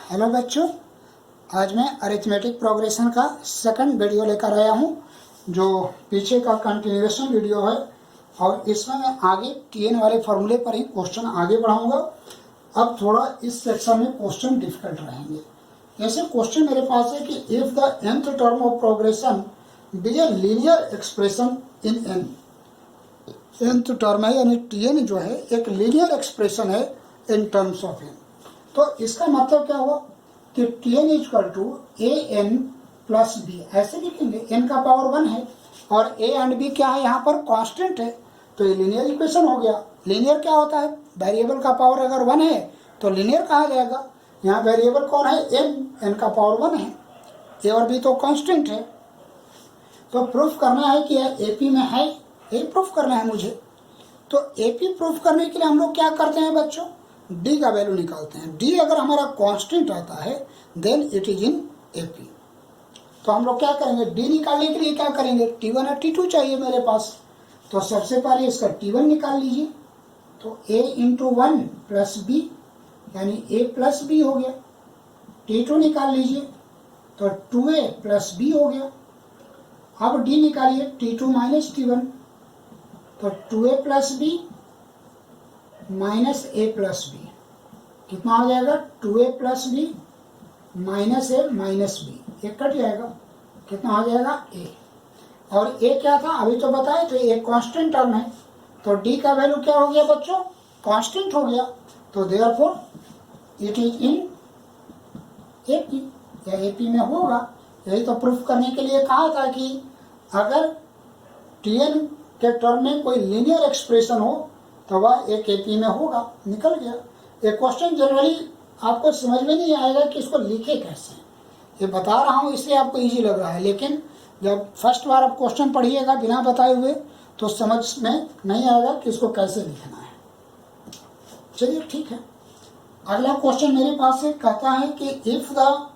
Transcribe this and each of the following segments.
Hello बच्चों, आज मैं अरिथमेटिक प्रोग्रेशन का सेकंड वीडियो लेकर आया हूं, जो पीछे का कंटिन्यूएशन वीडियो है। और इसमें मैं आगे टीएन वाले फॉर्मूले पर ही क्वेश्चन आगे बढ़ाऊंगा। अब थोड़ा इस सेक्शन में क्वेश्चन डिफिकल्ट रहेंगे। ऐसे क्वेश्चन मेरे पास है कि if the nth term of progression be a linear expression in n. nth term है यानी टीएन जो है एक लीनियर एक्सप्रेशन है इन टर्म्स ऑफ एन। तो इसका मतलब क्या हुआ कि t n equal to a n plus b, ऐसे लिखेंगे। एन का पावर 1 है और ए एंड बी क्या है, यहाँ पर कांस्टेंट है, तो ये लीनियर इक्वेशन हो गया। लीनियर क्या होता है, वेरिएबल का पावर अगर 1 है तो लीनियर कहा जाएगा। यहाँ वेरिएबल कौन है, एन, एन का पावर 1 है, ए और बी तो कांस्टेंट है। तो प्रूफ करना है कि यह एपी में है, ये प्रूफ करना है मुझे। तो एपी प्रूफ करने के लिए हम लोग क्या करते हैं बच्चों, डी का वैल्यू निकालते हैं। डी अगर हमारा कांस्टेंट आता है then it is in AP. तो हम लोग क्या करेंगे, डी निकालने के लिए क्या करेंगे, T1 और T2 चाहिए मेरे पास। तो सबसे पहले इसका T1 निकाल लीजिए। तो A इंटू 1 प्लस बी यानी A प्लस बी हो गया। T2 निकाल लीजिए तो 2A प्लस बी हो गया। अब डी निकालिए T2 माइनस T1, तो 2A प्लस बी माइनस ए प्लस बी कितना हो जाएगा, 2A प्लस बी माइनस ए माइनस बी, एक कट जाएगा, कितना हो जाएगा ए। और ए क्या था अभी तो बताए, तो ए कांस्टेंट टर्म है। तो डी का वैल्यू क्या हो गया बच्चों, कांस्टेंट हो गया। तो therefore it is in AP, या एपी में होगा। यही तो प्रूफ करने के लिए कहा था कि अगर टीएन के टर्म में कोई लीनियर एक्सप्रेशन हो तो वह एक एपी में होगा। निकल गया। ये क्वेश्चन जनरली आपको समझ में नहीं आएगा कि इसको लिखे कैसे। ये बता रहा हूँ इसलिए आपको इजी लग रहा है, लेकिन जब फर्स्ट बार आप क्वेश्चन पढ़िएगा बिना बताए हुए तो समझ में नहीं आएगा कि इसको कैसे लिखना है। चलिए ठीक है, अगला क्वेश्चन मेरे पास है, कहता है कि if the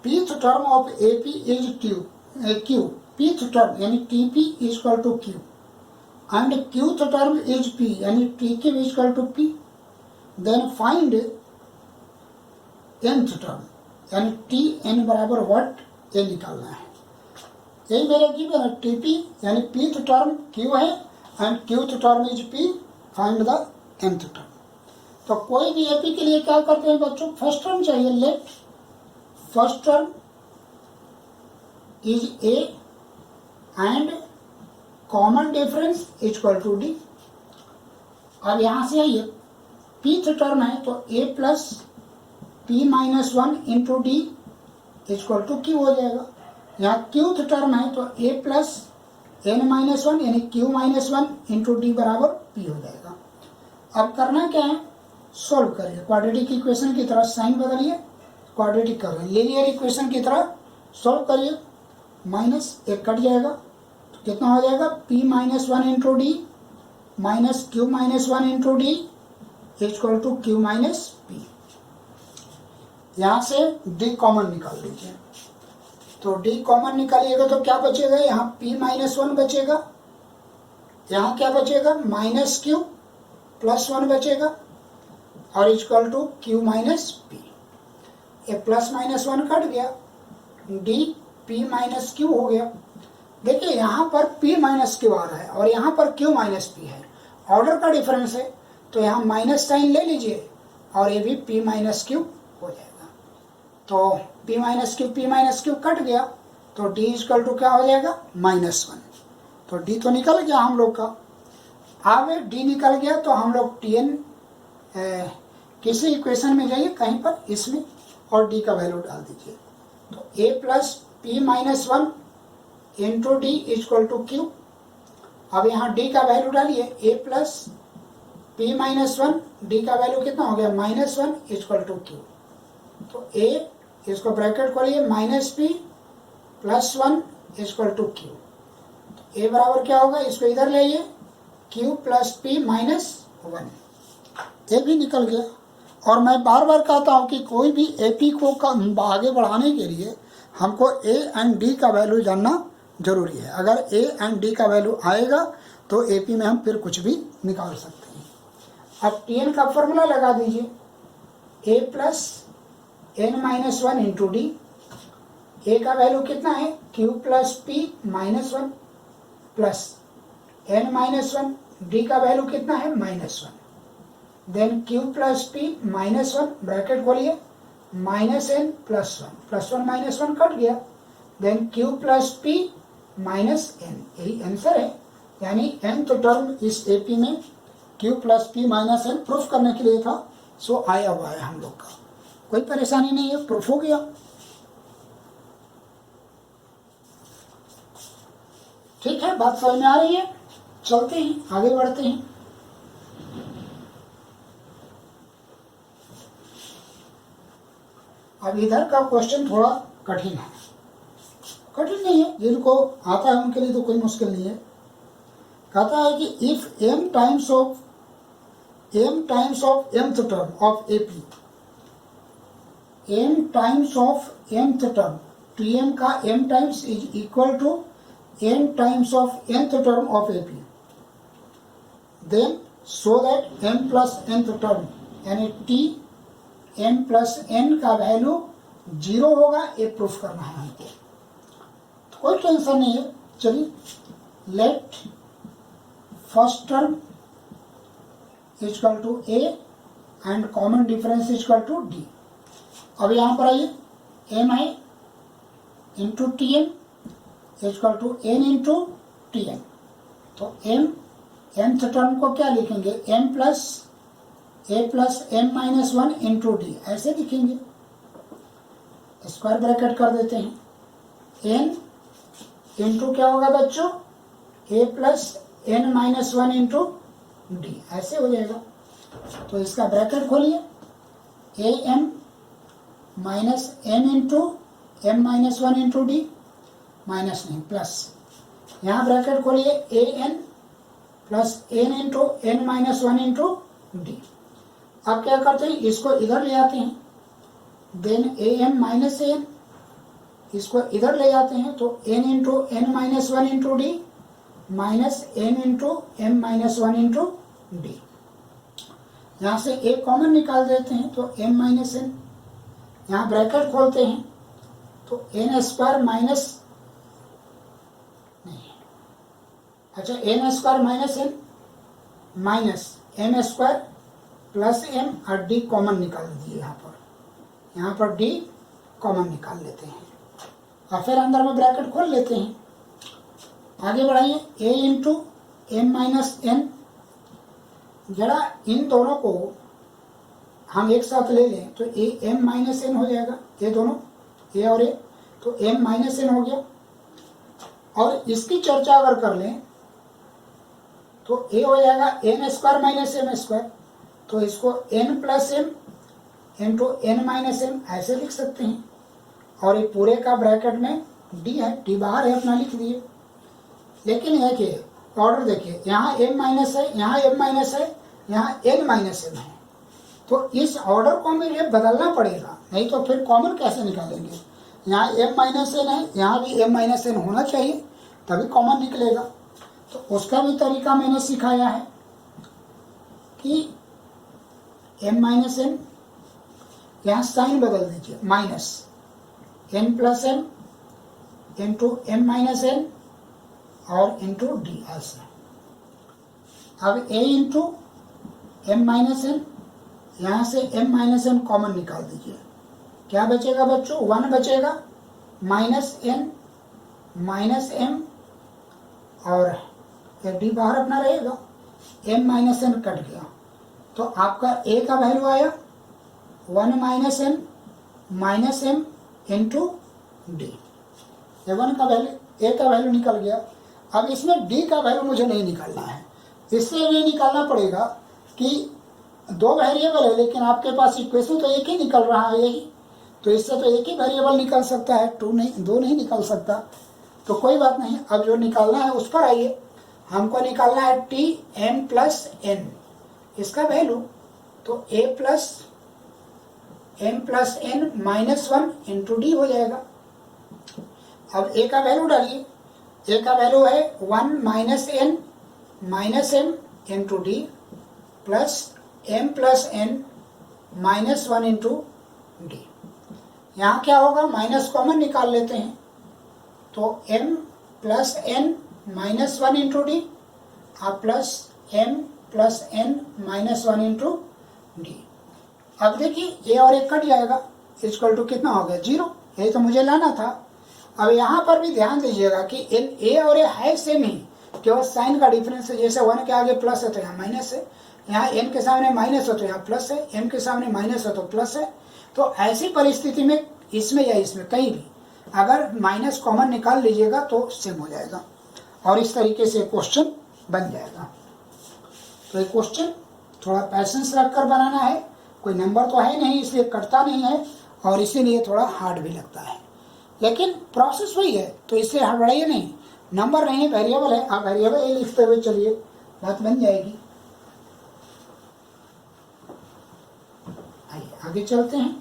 pth term of AP is Q, pth term यानी TP is equal to Q and qth term is p यानी tq is equal to p, then find nth term यानी tn बराबर what, ये निकालना है। यही मेरे given है, tp यानी pth term q है and qth term is p, find the nth term। तो कोई भी एपी के लिए क्या करते हैं बच्चों, फर्स्ट टर्म चाहिए। Let first term is a and common difference equal to d. अब यहाँ से ये pth टर्म है तो a plus p minus 1 into d equal to q हो जाएगा। यहाँ qth टर्म है तो a प्लस n माइनस 1 यानी q माइनस 1 इंटू डी बराबर p हो जाएगा। अब करना क्या है, सोल्व करिए। क्वाड्रेटिक इक्वेशन की तरह साइन बदलिए, क्वाड्रेटिक कर रहे हैं, लीनियर इक्वेशन की तरह सोल्व करिए। माइनस एक कट जाएगा, कितना हो जाएगा, p minus 1 into d minus q minus 1 into d equal to q minus p. यहाँ से d कॉमन निकाल लीजिए। तो d कॉमन निकालिएगा तो क्या बचेगा, यहाँ p माइनस 1 बचेगा, यहाँ क्या बचेगा, माइनस क्यू प्लस 1 बचेगा और equal to q minus p. ये प्लस माइनस 1 कट गया, d p माइनस क्यू हो गया। देखिए यहाँ पर p माइनस क्यू आ रहा है और यहाँ पर q माइनस पी है, ऑर्डर का डिफरेंस है, तो यहाँ माइनस साइन ले लीजिए और ये भी p माइनस क्यू हो जाएगा। तो p माइनस क्यू कट गया, तो d इक्वल टू क्या हो जाएगा, माइनस 1। तो d तो निकल गया हम लोग का। अब d निकल गया तो हम लोग tn किसी इक्वेशन में जाइए कहीं पर इसमें और d का वैल्यू डाल दीजिए। तो a plus p minus 1 into d equal to q. अब यहाँ डी का वैल्यू डालिए, a plus P minus 1, d का वैल्यू कितना हो गया, माइनस 1 इक्वल टू क्यू। तो ए, इसको ब्रैकेट खोलिए, minus P plus 1 equal to Q. A बराबर क्या होगा, इसको इधर ले आइए, Q plus P minus 1, A भी निकल गया। और मैं बार बार कहता हूँ कि कोई भी एपी को आगे बढ़ाने के लिए हमको ए एंड डी का वैल्यू जानना जरूरी है। अगर ए एंड डी का वैल्यू आएगा तो एपी में हम फिर कुछ भी निकाल सकते हैं। अब टीएन का फॉर्मूला लगा दीजिए, A plus n minus one into D. A का वैल्यू कितना है Q plus P minus one plus n minus one, D का वैल्यू कितना है minus one, then Q plus P minus one bracket खोलिए minus n plus one minus one cut गया, then Q plus P minus n, यही answer है। यानी nth term इस AP में q plus P minus n proof करने के लिए था, सो आया हुआ है हम लोग का, कोई परेशानी नहीं है, प्रूफ हो गया। ठीक है, बात समझ में आ रही है, चलते हैं आगे बढ़ते हैं। अब इधर का क्वेश्चन थोड़ा कठिन है, कठिन नहीं है, जिनको आता है उनके लिए तो कोई मुश्किल नहीं है। कहता है कि if m times of mth term of AP, m times of mth term, tm का m times is equal to n times of nth term of AP, then so that m plus nth term यानी t m plus n का value 0 होगा, ये proof करना है हमको। तो कोई टेंशन नहीं है, चलिए let first term equal to a and common difference equal to d। अब यहाँ पर आइए m है into t m equal to n into t m, तो m nth टर्म को क्या लिखेंगे m plus a plus m minus one into d, ऐसे लिखेंगे, स्क्वायर ब्रैकेट कर देते हैं। n इंटू क्या होगा बच्चों a plus n minus one into d, ऐसे हो जाएगा। तो इसका ब्रैकेट खोलिए a m minus n into m minus one into d, minus नहीं प्लस, यहाँ ब्रैकेट खोलिए a n plus n into n minus one into d. अब क्या करते हैं, इसको इधर ले आते हैं, then a m minus n, इसको इधर ले जाते हैं, तो n into n minus one into d minus n into m minus one into D. यहाँ से a कॉमन निकाल देते हैं, तो m माइनस n, यहाँ ब्रैकेट खोलते हैं, तो n स्क्वायर माइनस नहीं, अच्छा n square minus n minus m square plus m और d कॉमन निकाल दीजिए, यहाँ पर d कॉमन निकाल लेते हैं और फिर अंदर में ब्रैकेट खोल लेते हैं। आगे बढ़ाइए a into m minus n, जरा इन दोनों को हम एक साथ ले लें तो a m माइनस n हो जाएगा, ये दोनों a और a, तो m माइनस n हो गया। और इसकी चर्चा अगर कर लें तो a हो जाएगा n square minus m square, तो इसको n plus m into n minus m ऐसे लिख सकते हैं। और ये पूरे का ब्रैकेट में d है, d बाहर है अपना लिख दिए। लेकिन देखिए ऑर्डर देखिए, यहाँ m माइनस है, यहाँ m माइनस है, यहाँ n माइनस m है, तो इस ऑर्डर को हमें बदलना पड़ेगा, नहीं तो फिर कॉमन कैसे निकालेंगे। यहाँ m माइनस n है, यहाँ भी m माइनस n होना चाहिए तभी कॉमन निकलेगा। तो उसका भी तरीका मैंने सिखाया है कि m माइनस n, यहाँ साइन बदल दीजिए, minus n plus m into m minus n और इंटू डी ऐसे। अब a into m minus n, यहाँ से m माइनस n कॉमन निकाल दीजिए, क्या बचेगा बच्चों 1 बचेगा, माइनस n माइनस m और डी बाहर अपना रहेगा, m माइनस n कट गया, तो आपका a का वैल्यू आया 1 minus n minus m into D, one का वैल्यू a का वैल्यू निकल गया। अब इसमें d का वैल्यू मुझे नहीं निकालना है, इससे ये निकालना पड़ेगा कि 2 वेरिएबल है लेकिन आपके पास इक्वेशन तो एक ही निकल रहा है यही, तो इससे तो एक ही वेरिएबल निकल सकता है, 2 नहीं निकल सकता। तो कोई बात नहीं, अब जो निकालना है उस पर आइए। हमको निकालना है टी एम प्लस एन, इसका वैल्यू, तो a plus m plus n minus 1 into d हो जाएगा। अब a का वैल्यू डालिए, a का वैल्यू है 1 minus n minus m into d plus m plus n minus 1 into D. यहाँ क्या होगा, माइनस कॉमन निकाल लेते हैं, तो m plus n minus 1 into d plus m plus n minus 1 into d. अब देखिए a और a कट जाएगा, इक्वल टू कितना हो गया, 0। यही तो मुझे लाना था। अब यहाँ पर भी ध्यान दीजिएगा कि a और a है सेम ही, केवल साइन का डिफरेंस है। जैसे 1 के आगे प्लस है तो यहाँ माइनस है, यहाँ n के सामने माइनस हो तो यहाँ प्लस है, m के सामने माइनस हो तो प्लस है। तो ऐसी परिस्थिति में इसमें या इसमें कहीं भी अगर माइनस कॉमन निकाल लीजिएगा तो सेम हो जाएगा, और इस तरीके से क्वेश्चन बन जाएगा। तो ये क्वेश्चन थोड़ा पैसेंस रखकर बनाना है, कोई नंबर तो है नहीं इसलिए कटता नहीं है, और इसीलिए थोड़ा हार्ड भी लगता है, लेकिन प्रोसेस वही है, तो इसलिए हड़बड़ाइए नहीं। नंबर नहीं, वेरिएबल है, आप वेरिएबल ए लिखते हुए चलिए, बात बन जाएगी। आइए आगे चलते हैं।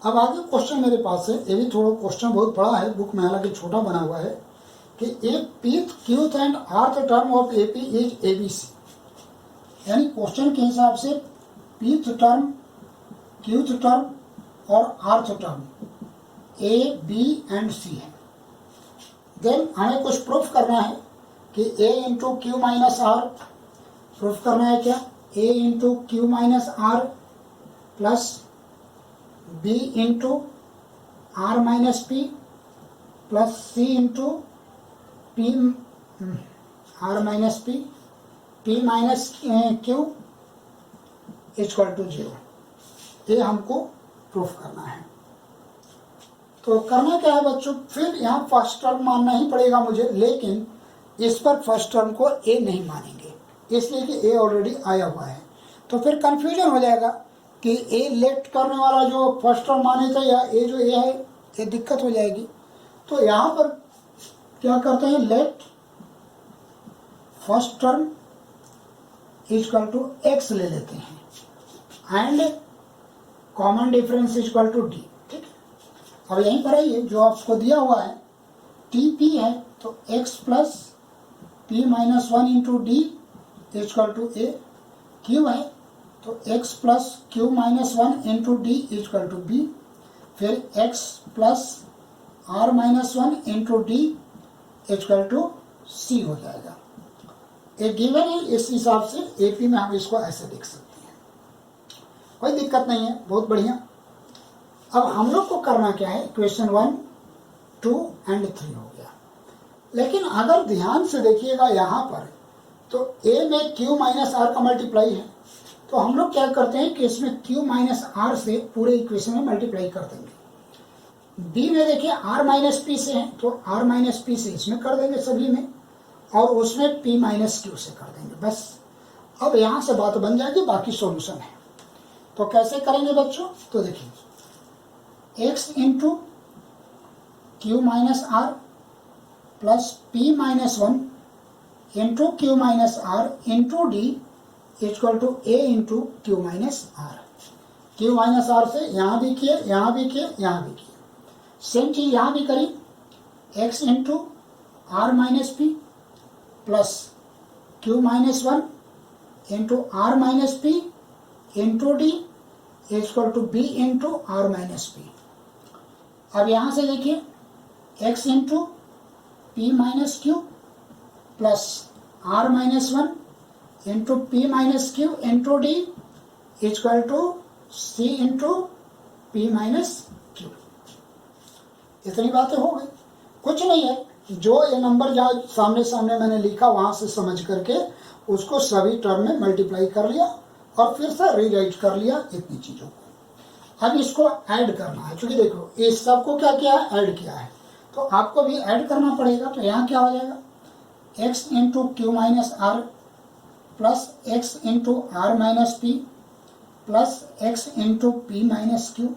अब आगे क्वेश्चन मेरे पास है, ये भी थोड़ा क्वेश्चन बहुत बड़ा है, बुक में हालांकि छोटा बना हुआ है, कि A pth qth and rth term of AP is ABC. यानी क्वेश्चन के हिसाब से पीथ टर्म, क्यूथ टर्म और rth term A B and C है। देन हमें कुछ प्रूफ करना है कि A into Q minus R, proof करना है क्या, A into Q minus are plus B into are minus P plus C into P are minus P minus Q equal to 0। ये हमको प्रूफ करना है। तो करना क्या है बच्चों, फिर यहाँ फर्स्ट टर्म मानना ही पड़ेगा मुझे, लेकिन इस पर फर्स्ट टर्म को ए नहीं मानेंगे, इसलिए कि ए ऑलरेडी आया हुआ है। तो फिर कंफ्यूजन हो जाएगा कि ए लेट करने वाला जो फर्स्ट टर्म माने थे या ए जो ए है, ये दिक्कत हो जाएगी। तो यहाँ पर क्या करते हैं, let first term equal to x ले लेते हैं and common difference equal to d. ठीक है, अब यहीं पर आइए, जो आपको दिया हुआ है टी पी है, तो x plus P minus 1 into d equal to a. Q है तो x plus q minus 1 into d equal to b, फिर x plus r minus 1 into d equal to c हो जाएगा। एक गिवन है, इस हिसाब से एपी में हम इसको ऐसे लिख सकते हैं, कोई दिक्कत नहीं है, बहुत बढ़िया। अब हम लोग को करना क्या है, क्वेश्चन 1, 2 एंड 3 हो गया। लेकिन अगर ध्यान से देखिएगा यहाँ पर, तो a में q माइनस आर का मल्टीप्लाई है, तो हम लोग क्या करते हैं कि इसमें q माइनस आर से पूरे इक्वेशन में मल्टीप्लाई कर देंगे। b में देखिए r माइनस पी से है, तो r माइनस पी से इसमें कर देंगे सभी में, और उसमें p माइनस क्यू से कर देंगे, बस। अब यहाँ से बात बन जाएगी, बाकी सॉल्यूशन है। तो कैसे करेंगे बच्चों, तो देखिए x into Q minus are plus P minus 1 into Q minus r into d equal to a into Q minus r. Q minus r से यहाँ भी किए, यहाँ भी किए, यहाँ भी किए, सेम चीज यहाँ भी करी, x into are minus P plus q minus 1 into are minus p into d equal to b into are minus p. अब यहाँ से देखिए x into p minus q plus r minus 1 into p minus q into d equal to c into p minus q. इतनी बातें हो गई, कुछ नहीं है, जो ये नंबर जहाँ सामने सामने मैंने लिखा वहां से समझ करके उसको सभी टर्म में मल्टीप्लाई कर लिया और फिर से रीराइट कर लिया, इतनी चीजों को। अब इसको ऐड करना है, क्योंकि देखो इस सब को क्या किया है, ऐड किया है, तो आपको भी ऐड करना पड़ेगा। तो यहाँ क्या हो जाएगा, x into Q minus are plus x into are minus P plus x into p minus q,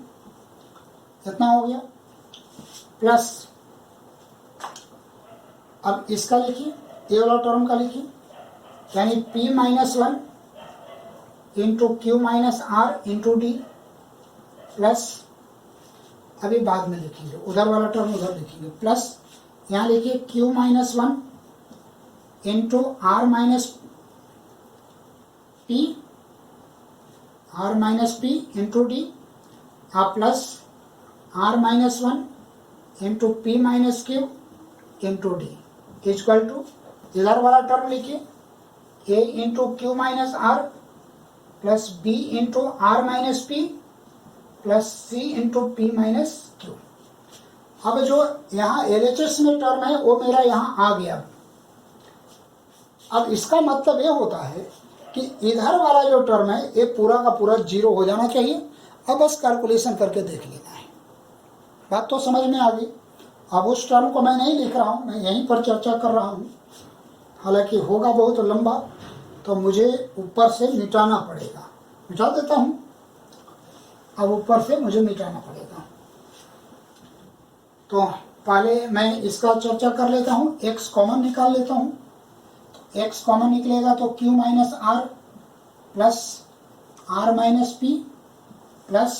इतना हो गया। प्लस अब इसका लिखिए, ए वाला टर्म का लिखिए, यानी p minus 1 into Q minus r into d plus, अभी बाद में लिखेंगे, उधर वाला टर्म उधर लिखेंगे, प्लस यहाँ लिखिए q minus 1 into are minus p are minus p into d आप plus r minus one into p minus q into d equal to इधर वाला टर्म लिखिए a into Q minus are plus B into are minus P plus C into p minus q. अब जो यहाँ LHS में term है वो मेरा यहाँ आ गया। अब इसका मतलब ये होता है कि इधर वाला जो टर्म है ये पूरा का पूरा जीरो हो जाना चाहिए। अब बस कैलकुलेशन करके देख लेना है। बात तो समझ में आ गई। अब उस टर्म को मैं नहीं लिख रहा हूँ, मैं यहीं पर चर्चा कर रहा हूँ। हालांकि होगा बहुत लंबा तो मुझे ऊपर से मिटाना पड़ेगा। मिटा देता हूँ। अब ऊपर से मुझे मिटाना पड़ेगा। तो पहले मैं इसका चर्चा कर लेता हूँ। x कॉमन निकाल लेता हूँ। x कॉमन निकलेगा तो q minus are plus r minus P plus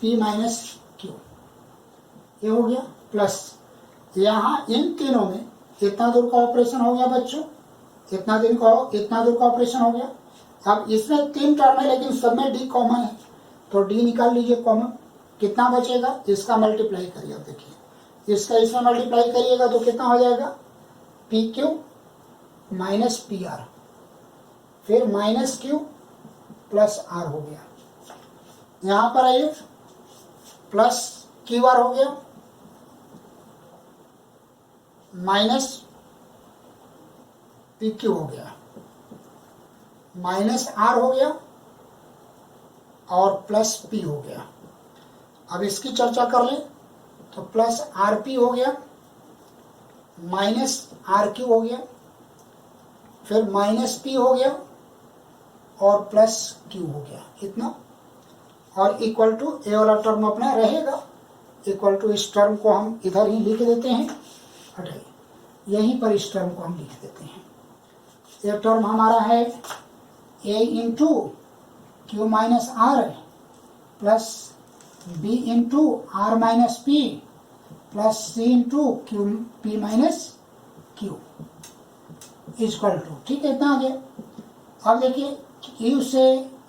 P minus q, ये हो गया। प्लस यहाँ इन तीनों में इतना दूर का ऑपरेशन हो गया बच्चों, इतना दूर का ऑपरेशन हो गया। अब इसमें तीन टर्म है लेकिन सब में डी कॉमन है, तो डी निकाल लीजिए कॉमन। कितना बचेगा, इसका मल्टीप्लाई करिए। देखिए इसका इसमें मल्टीप्लाई करिएगा तो कितना हो जाएगा, P Q minus p are, फिर माइनस क्यू प्लस आर हो गया। यहाँ पर आइए प्लस क्यू आर हो गया माइनस पी क्यू हो गया, माइनस आर हो गया और प्लस पी हो गया। अब इसकी चर्चा कर ले तो प्लस आर पी हो गया माइनस आर क्यू हो गया, फिर माइनस पी हो गया और प्लस क्यू हो गया इतना। और इक्वल टू ए वाला टर्म अपना रहेगा। इक्वल टू इस टर्म को हम इधर ही लिख देते हैं, हटाइए यहीं पर इस टर्म को हम लिख देते हैं। ये टर्म हमारा है a into Q minus are plus B into are minus P plus C into q p minus Q equal to, ठीक है, इतना आ गया। अब देखिए क्यू से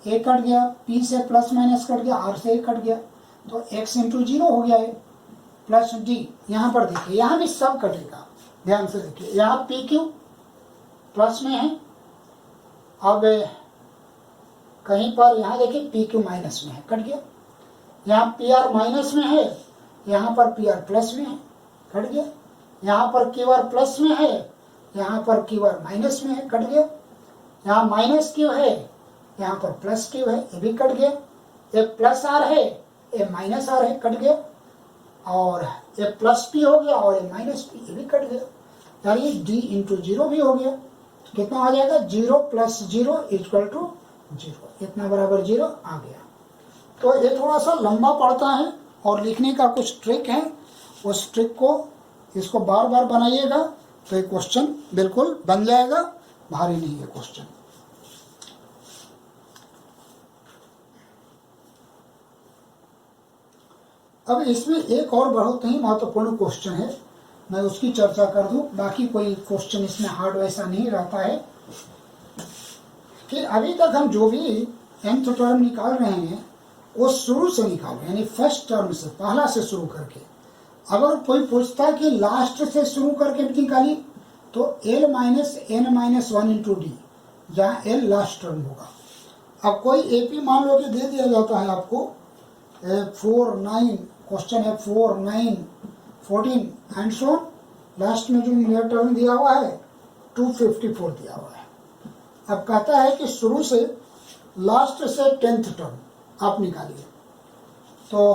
ए कट गया, पी से प्लस माइनस कट गया, आर से ए कट गया, तो एक्स इंटू जीरो हो गया है प्लस डी। यहाँ पर देखिए यहाँ भी सब कटेगा, ध्यान से देखिए। यहाँ पी क्यू प्लस में है, अब कहीं पर यहाँ देखिए पी क्यू माइनस में है, कट गया। यहाँ पी आर माइनस में है, यहाँ पर पी आर प्लस में है, कट गया। यहाँ पर क्यू आर प्लस में है, यहाँ पर क्यू आर माइनस में है, कट गया। यहाँ माइनस क्यू है, यहाँ पर प्लस क्यू है, ये भी कट गया। ये प्लस आर है, ये माइनस आर है, कट गया। और ये प्लस पी हो गया और ये माइनस पी, ये भी कट गया। यानी डी इंटू जीरो भी हो गया। कितना आ जाएगा, zero plus zero equal to zero, इतना बराबर जीरो आ गया। तो ये थोड़ा सा लंबा पड़ता है और लिखने का कुछ ट्रिक है, उस ट्रिक को इसको बार बार बनाइएगा तो ये क्वेश्चन बिल्कुल बन जाएगा, भारी नहीं है क्वेश्चन। अब इसमें एक और बहुत ही महत्वपूर्ण क्वेश्चन है, मैं उसकी चर्चा कर दूं। बाकी कोई क्वेश्चन इसमें हार्ड वैसा नहीं रहता है कि अभी तक हम जो भी nth टर्म निकाल रहे हैं वो शुरू से निकाल रहे हैं, यानी फर्स्ट टर्म से, पहला से शुरू करके। अगर कोई पूछता है कि लास्ट से शुरू करके निकाली तो l minus n minus one into D, जहाँ l लास्ट टर्म होगा। अब कोई AP मान लो कि दे दिया जाता है आपको 4 9, क्वेश्चन है 4 9 14 एंड सो लास्ट में जो मिलियन टर्म दिया हुआ है 254 दिया हुआ है। अब कहता है कि शुरू से लास्ट से 10th टर्म आप निकालिए, तो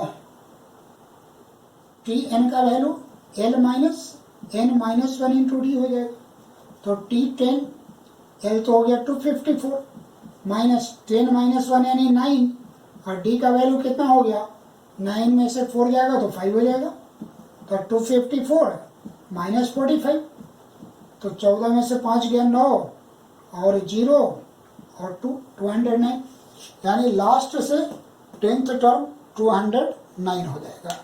टी एन का value l minus n minus one into d हो जाएगा। तो टी 10, एल तो हो गया 254 माइनस 10 माइनस वन यानी 9, और डी का वैल्यू कितना हो गया, 9 में से 4 जाएगा तो 5 हो जाएगा। तो 254 माइनस 45, तो 14 में से 5 गया 9 और 0 और 2 209, यानी लास्ट से 10th टर्म 209 हो जाएगा।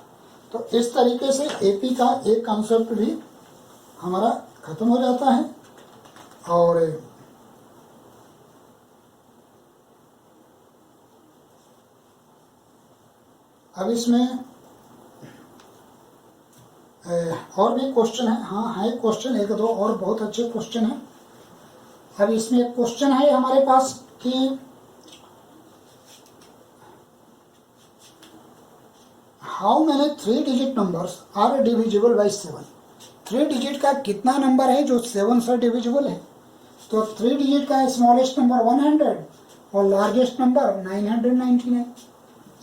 तो इस तरीके से एपी का एक कॉन्सेप्ट भी हमारा खत्म हो जाता है। और अब इसमें और भी क्वेश्चन है, हाँ है क्वेश्चन, एक दो और बहुत अच्छे क्वेश्चन है। अब इसमें एक क्वेश्चन है हमारे पास कि how many 3 digit numbers are divisible by 7। 3 digit का कितना नंबर है जो 7 से डिविजिबल है? तो 3 डिजिट का स्मॉलेस्ट नंबर 100 और लार्जेस्ट नंबर 999।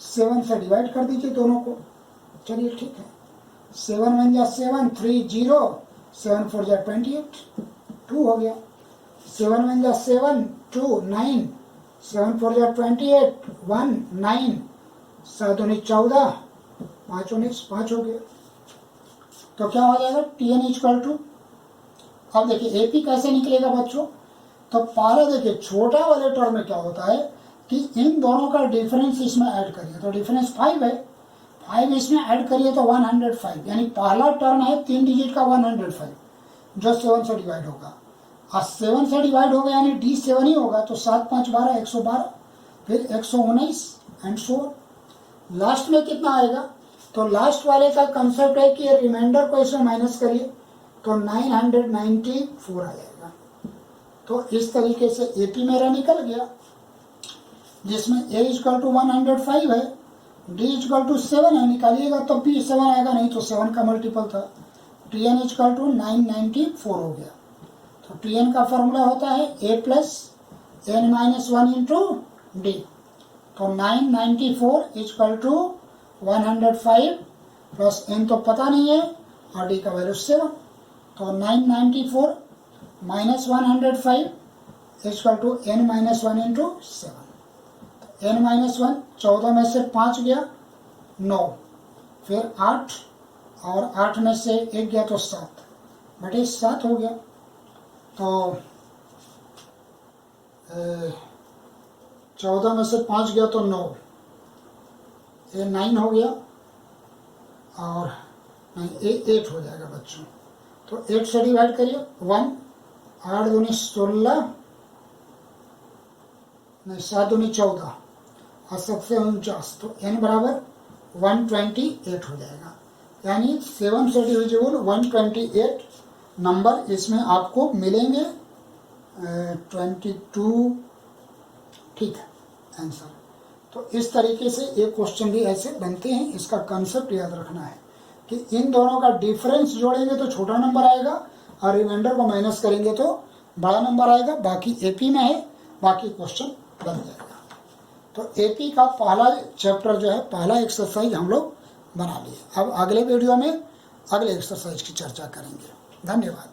7 से डिवाइड कर दीजिए दोनों को। चलिए ठीक है, 7 1 जा 7, 3 0, 7 4 जा 28, 2 हो गया। 7 1 जा 7, 2 9, 7 4 जा 28, 1 9, 7 19 14, 5 19 5 हो गया। तो क्या हो जाएगा? Tn इक्वल टू, अब देखिए एपी कैसे निकलेगा बच्चों। तो पहले देखिए छोटा वाले टर्म में क्या होता है कि इन दोनों का डिफरेंस इसमें ऐड करिए, तो डिफरेंस 5 है, 5 इसमें ऐड करिए तो 105, यानी पहला टर्म है 3 डिजिट का 105 जो 7 से डिवाइड होगा। और 7 से डिवाइड होगा यानी D7 ही होगा, तो 7 5 12 112, फिर 119 एंड सो। लास्ट में कितना आएगा? तो लास्ट वाले का कंसेप्ट है कि रिमाइंडर को इसमें माइनस करिए तो 994 आ जाएगा। तो इस तरीके से एपी मेरा निकल गया, जिसमें a इक्वल टू 105 है, d इक्वल टू 7 है, निकालिएगा तब भी 7 आएगा, नहीं तो 7 का मल्टीपल था। Tn इक्वल टू 994 हो गया। तो Tn का फॉर्मूला होता है a plus n minus 1 into D. तो 994 इक्वल टू 105 प्लस n तो पता नहीं है और d का वैल्यू 7। तो 994 minus 105 equal to n minus 1 into 7। n minus 1 14 में से 5 गया 9, फिर 8 और 8 में से 1 गया तो 7 बटे 7 हो गया। तो 14 में से 5 गया तो 9, ये 9 हो गया और नहीं ये 8 हो जाएगा बच्चों। तो 8 से डिवाइड करिए 1, 8 दूनी 16, नहीं 7 दूनी 14 और सबसे 49, तो n बराबर 128 हो जाएगा। यानी 7 से डिविजिबल 128 नंबर इसमें आपको मिलेंगे। 22 ठीक है आंसर। तो इस तरीके से ये क्वेश्चन भी ऐसे बनते हैं। इसका कंसेप्ट याद रखना है कि इन दोनों का डिफरेंस जोड़ेंगे तो छोटा नंबर आएगा और रिमाइंडर को माइनस करेंगे तो बड़ा नंबर आएगा। बाकी एपी में है, बाकी क्वेश्चन बन जाएगा। तो एपी का पहला चैप्टर जो है, पहला एक्सरसाइज हम लोग बना लिए। अब अगले वीडियो में अगले एक्सरसाइज की चर्चा करेंगे। धन्यवाद।